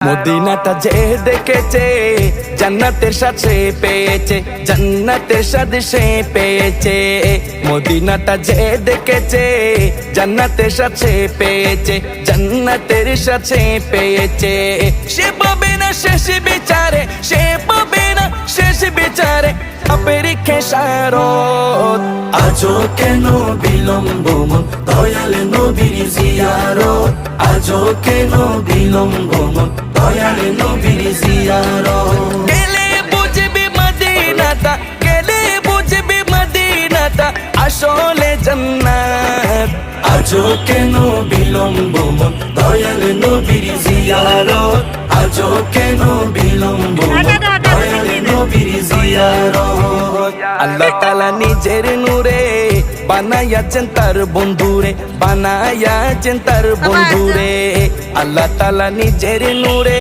মদিনাটা যে দেখেছে জান্নাতের সাথে পেয়েছে, জান্নাতের সাথে সে পেয়েছে। মদিনাটা যে দেখেছে জান্নাতের সাথে পেয়েছে, জান্নাতের সাথে পেয়েছে। সে পাবে না শেষ বিচারে, সে পাবে না শেষ বিচারে পাপের খেসারত। আজও কেন বিলম্ব মন দয়াল নবীর জিয়ারত, আজও কেন বিলম্ব মন দয়াল নবীর জিয়ারত। গেলে বুঝবি মদিনাটা, গেলে বুঝবি মদিনাটা আসলে জান্নাত। আজও কেন বিলম্ব মন দয়াল নবীর জিয়ারত, আজও কেন বিলম্ব মন দয়াল নবীর জিয়ারত। আল্লাহ তাআলা নিজের নূরে বানায়াছেন তার বন্ধুরে, বানায়াছেন তার বন্ধুরে। আল্লাহ তাআলা নিজের নূরে